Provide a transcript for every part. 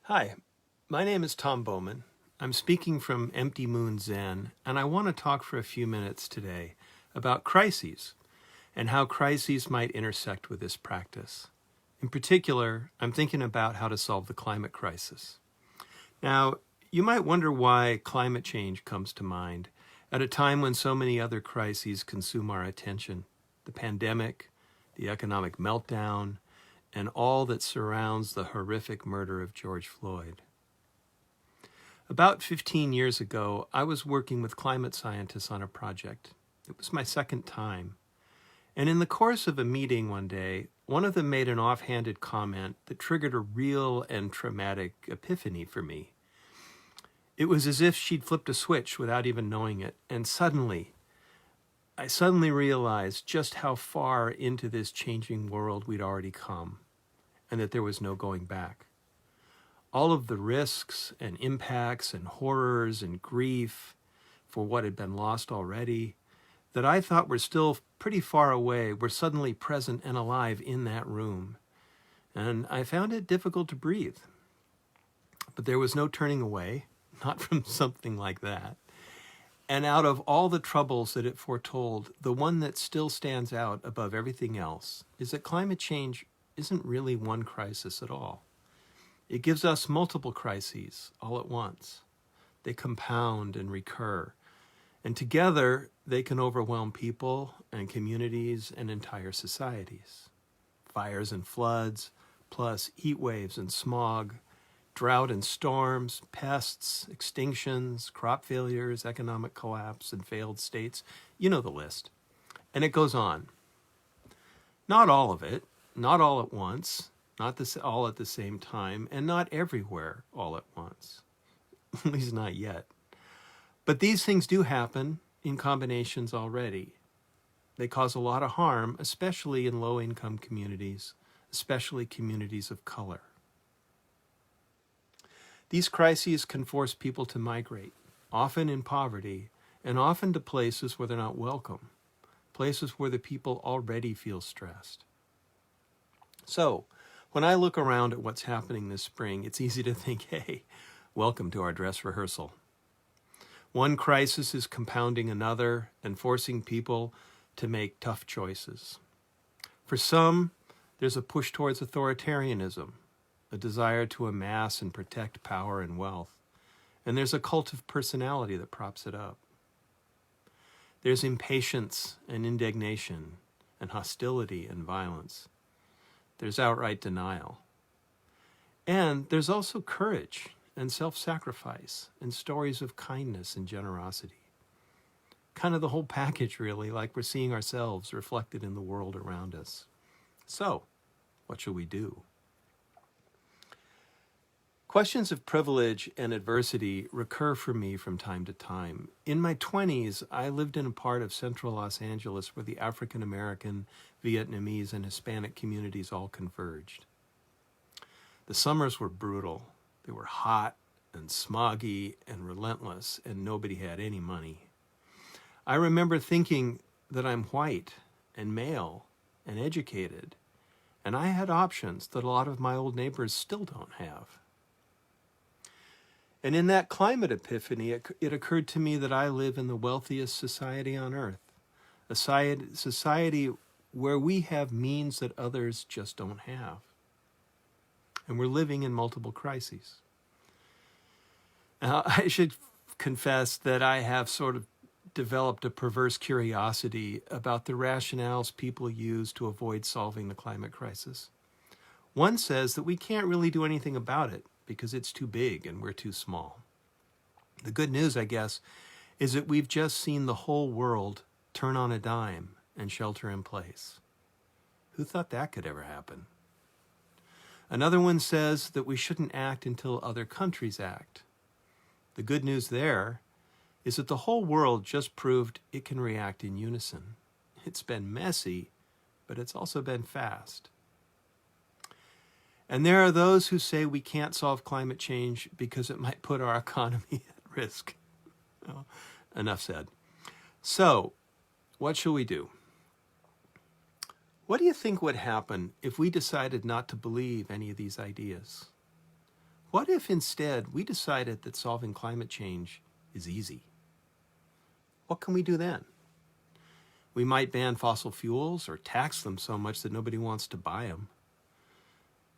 Hi, my name is Tom Bowman. I'm speaking from Empty Moon Zen, and I want to talk for a few minutes today about crises and how crises might intersect with this practice. In particular, I'm thinking about how to solve the climate crisis. Now, you might wonder why climate change comes to mind at a time when so many other crises consume our attention: the pandemic, the economic meltdown, and all that surrounds the horrific murder of George Floyd. About 15 years ago, I was working with climate scientists on a project. It was my second time. And in the course of a meeting one day, one of them made an offhanded comment that triggered a real and traumatic epiphany for me. It was as if she'd flipped a switch without even knowing it, and I suddenly realized just how far into this changing world we'd already come, and that there was no going back. All of the risks and impacts and horrors and grief for what had been lost already, that I thought were still pretty far away, were suddenly present and alive in that room. And I found it difficult to breathe. But there was no turning away, not from something like that. And out of all the troubles that it foretold, the one that still stands out above everything else is that climate change isn't really one crisis at all. It gives us multiple crises all at once. They compound and recur, and together they can overwhelm people and communities and entire societies. Fires and floods, plus heat waves and smog, drought and storms, pests, extinctions, crop failures, economic collapse, and failed states. You know the list. And it goes on. Not all of it, not all at once, not all at the same time, and not everywhere all at once. At least not yet. But these things do happen in combinations already. They cause a lot of harm, especially in low-income communities, especially communities of color. These crises can force people to migrate, often in poverty, and often to places where they're not welcome, places where the people already feel stressed. So, when I look around at what's happening this spring, it's easy to think, hey, welcome to our dress rehearsal. One crisis is compounding another and forcing people to make tough choices. For some, there's a push towards authoritarianism, a desire to amass and protect power and wealth, and there's a cult of personality that props it up. There's impatience and indignation and hostility and violence. There's outright denial. And there's also courage and self-sacrifice and stories of kindness and generosity. Kind of the whole package, really, like we're seeing ourselves reflected in the world around us. So, what should we do? Questions of privilege and adversity recur for me from time to time. In my 20s, I lived in a part of central Los Angeles where the African American, Vietnamese, and Hispanic communities all converged. The summers were brutal. They were hot and smoggy and relentless, and nobody had any money. I remember thinking that I'm white and male and educated, and I had options that a lot of my old neighbors still don't have. And in that climate epiphany, it occurred to me that I live in the wealthiest society on earth, a society where we have means that others just don't have. And we're living in multiple crises. Now, I should confess that I have sort of developed a perverse curiosity about the rationales people use to avoid solving the climate crisis. One says that we can't really do anything about it because it's too big and we're too small. The good news, I guess, is that we've just seen the whole world turn on a dime and shelter in place. Who thought that could ever happen? Another one says that we shouldn't act until other countries act. The good news there is that the whole world just proved it can react in unison. It's been messy, but it's also been fast. And there are those who say we can't solve climate change because it might put our economy at risk. Well, enough said. So, what shall we do? What do you think would happen if we decided not to believe any of these ideas? What if instead we decided that solving climate change is easy? What can we do then? We might ban fossil fuels or tax them so much that nobody wants to buy them.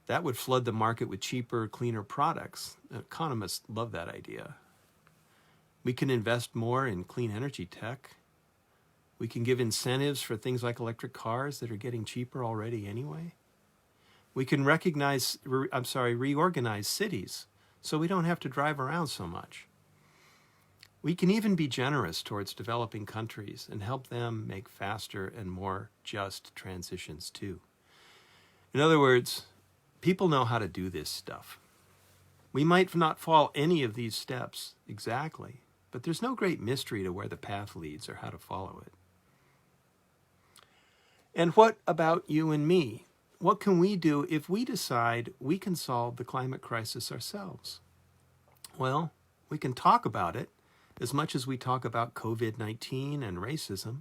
That would flood the market with cheaper, cleaner products. Economists love that idea. We can invest more in clean energy tech. We can give incentives for things like electric cars that are getting cheaper already anyway. We can reorganize cities so we don't have to drive around so much. We can even be generous towards developing countries and help them make faster and more just transitions too. In other words, people know how to do this stuff. We might not follow any of these steps exactly, but there's no great mystery to where the path leads or how to follow it. And what about you and me? What can we do if we decide we can solve the climate crisis ourselves? Well, we can talk about it as much as we talk about COVID-19 and racism.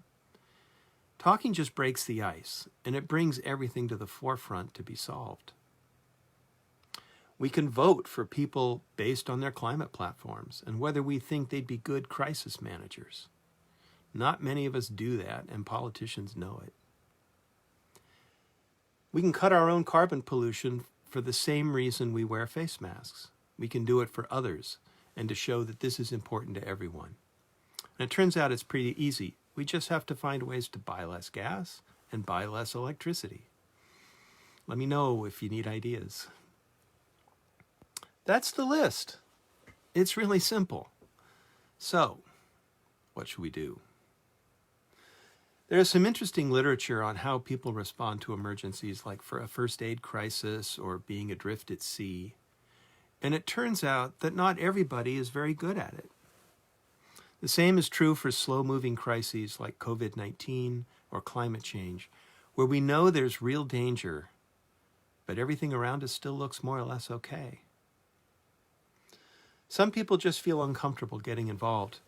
Talking just breaks the ice, and it brings everything to the forefront to be solved. We can vote for people based on their climate platforms and whether we think they'd be good crisis managers. Not many of us do that, and politicians know it. We can cut our own carbon pollution for the same reason we wear face masks. We can do it for others and to show that this is important to everyone. And it turns out it's pretty easy. We just have to find ways to buy less gas and buy less electricity. Let me know if you need ideas. That's the list. It's really simple. So, what should we do? There is some interesting literature on how people respond to emergencies, like for a first aid crisis or being adrift at sea. And it turns out that not everybody is very good at it. The same is true for slow-moving crises like COVID-19 or climate change, where we know there's real danger, but everything around us still looks more or less okay. Some people just feel uncomfortable getting involved.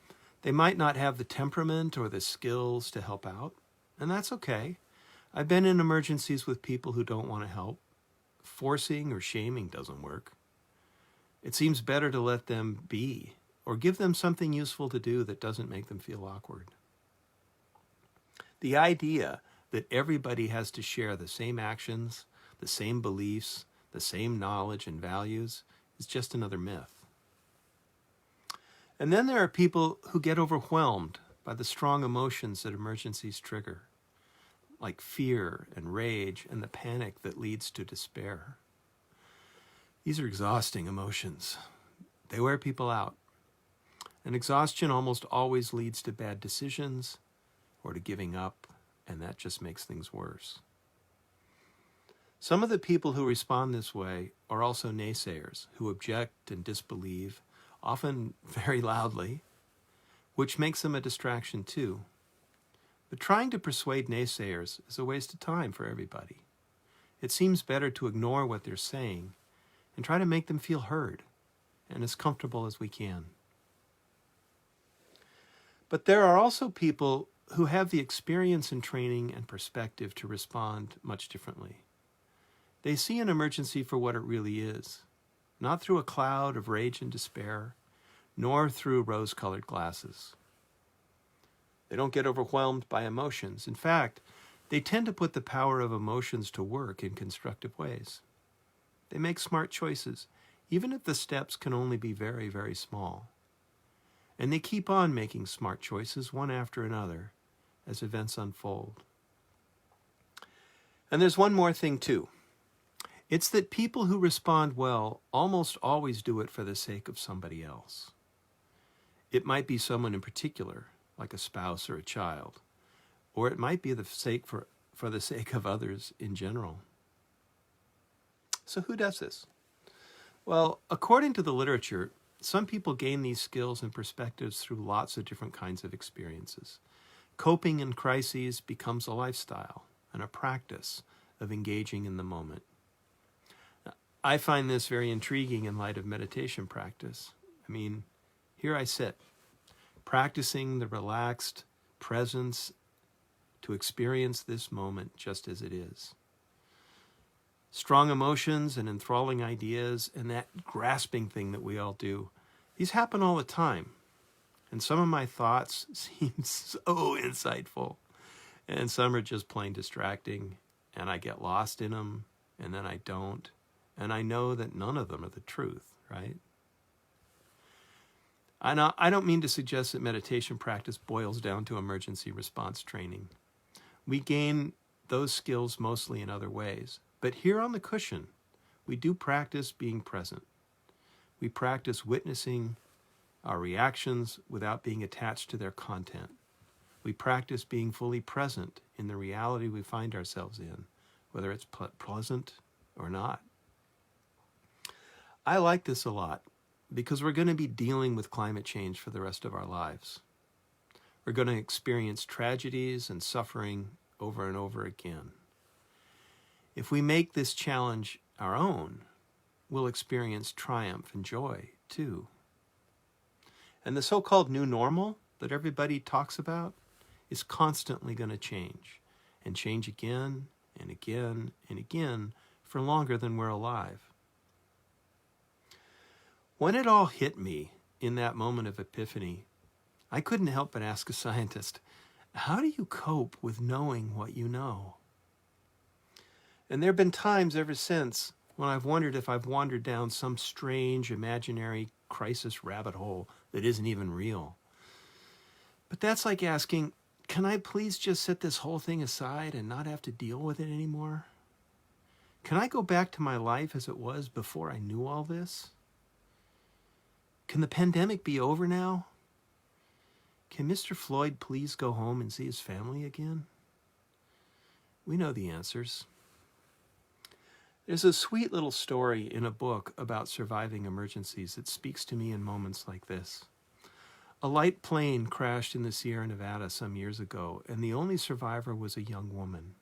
They might not have the temperament or the skills to help out, and that's okay. I've been in emergencies with people who don't want to help. Forcing or shaming doesn't work. It seems better to let them be, or give them something useful to do that doesn't make them feel awkward. The idea that everybody has to share the same actions, the same beliefs, the same knowledge and values is just another myth. And then there are people who get overwhelmed by the strong emotions that emergencies trigger, like fear and rage and the panic that leads to despair. These are exhausting emotions. They wear people out. And exhaustion almost always leads to bad decisions or to giving up, and that just makes things worse. Some of the people who respond this way are also naysayers who object and disbelieve, often very loudly, which makes them a distraction too. But trying to persuade naysayers is a waste of time for everybody. It seems better to ignore what they're saying and try to make them feel heard and as comfortable as we can. But there are also people who have the experience and training and perspective to respond much differently. They see an emergency for what it really is, not through a cloud of rage and despair, nor through rose-colored glasses. They don't get overwhelmed by emotions. In fact, they tend to put the power of emotions to work in constructive ways. They make smart choices, even if the steps can only be very, very small. And they keep on making smart choices one after another as events unfold. And there's one more thing too. It's that people who respond well almost always do it for the sake of somebody else. It might be someone in particular, like a spouse or a child, or it might be for the sake of others in general. So who does this? Well, according to the literature, some people gain these skills and perspectives through lots of different kinds of experiences. Coping in crises becomes a lifestyle and a practice of engaging in the moment. I find this very intriguing in light of meditation practice. I mean, here I sit, practicing the relaxed presence to experience this moment just as it is. Strong emotions and enthralling ideas and that grasping thing that we all do, these happen all the time. And some of my thoughts seem so insightful, and some are just plain distracting, and I get lost in them, and then I don't. And I know that none of them are the truth, right? I don't mean to suggest that meditation practice boils down to emergency response training. We gain those skills mostly in other ways. But here on the cushion, we do practice being present. We practice witnessing our reactions without being attached to their content. We practice being fully present in the reality we find ourselves in, whether it's pleasant or not. I like this a lot because we're going to be dealing with climate change for the rest of our lives. We're going to experience tragedies and suffering over and over again. If we make this challenge our own, we'll experience triumph and joy too. And the so-called new normal that everybody talks about is constantly going to change, and change again and again and again for longer than we're alive. When it all hit me in that moment of epiphany, I couldn't help but ask a scientist, how do you cope with knowing what you know? And there have been times ever since when I've wondered if I've wandered down some strange imaginary crisis rabbit hole that isn't even real. But that's like asking, can I please just set this whole thing aside and not have to deal with it anymore? Can I go back to my life as it was before I knew all this? Can the pandemic be over now? Can Mr. Floyd please go home and see his family again? We know the answers. There's a sweet little story in a book about surviving emergencies that speaks to me in moments like this. A light plane crashed in the Sierra Nevada some years ago, and the only survivor was a young woman.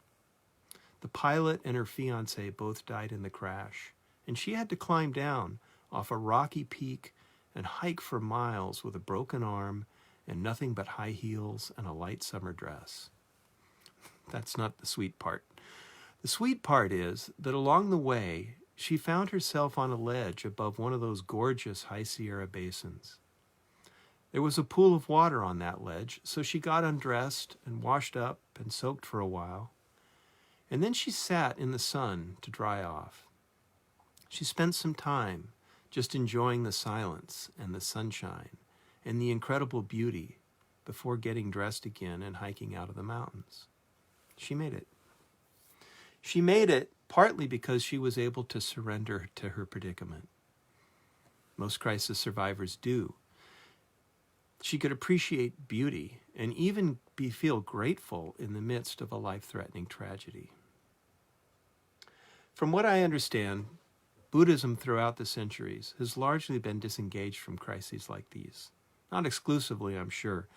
The pilot and her fiancé both died in the crash, and she had to climb down off a rocky peak and hike for miles with a broken arm and nothing but high heels and a light summer dress. That's not the sweet part. The sweet part is that along the way, she found herself on a ledge above one of those gorgeous high Sierra basins. There was a pool of water on that ledge, so she got undressed and washed up and soaked for a while. And then she sat in the sun to dry off. She spent some time just enjoying the silence and the sunshine and the incredible beauty before getting dressed again and hiking out of the mountains. She made it. She made it partly because she was able to surrender to her predicament. Most crisis survivors do. She could appreciate beauty and even feel grateful in the midst of a life-threatening tragedy. From what I understand, Buddhism throughout the centuries has largely been disengaged from crises like these. Not exclusively, I'm sure,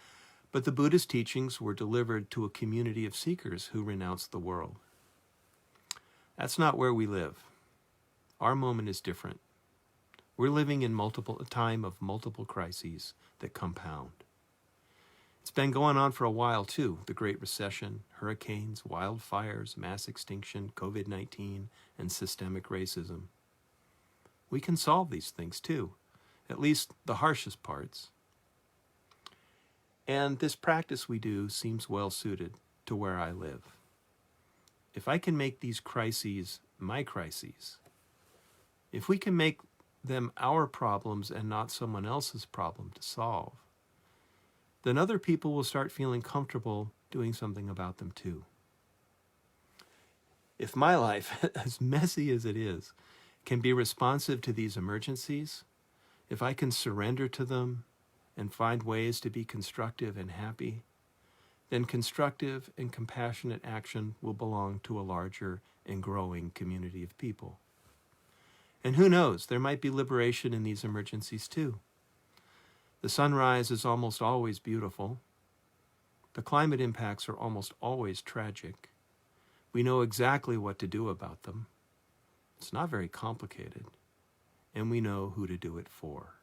but the Buddhist teachings were delivered to a community of seekers who renounced the world. That's not where we live. Our moment is different. We're living in a time of multiple crises that compound. It's been going on for a while too. The Great Recession, hurricanes, wildfires, mass extinction, COVID-19, and systemic racism. We can solve these things too, at least the harshest parts. And this practice we do seems well suited to where I live. If I can make these crises my crises, if we can make them our problems and not someone else's problem to solve, then other people will start feeling comfortable doing something about them too. If my life, as messy as it is, can be responsive to these emergencies, if I can surrender to them and find ways to be constructive and happy, then constructive and compassionate action will belong to a larger and growing community of people. And who knows, there might be liberation in these emergencies too. The sunrise is almost always beautiful. The climate impacts are almost always tragic. We know exactly what to do about them. It's not very complicated, and we know who to do it for.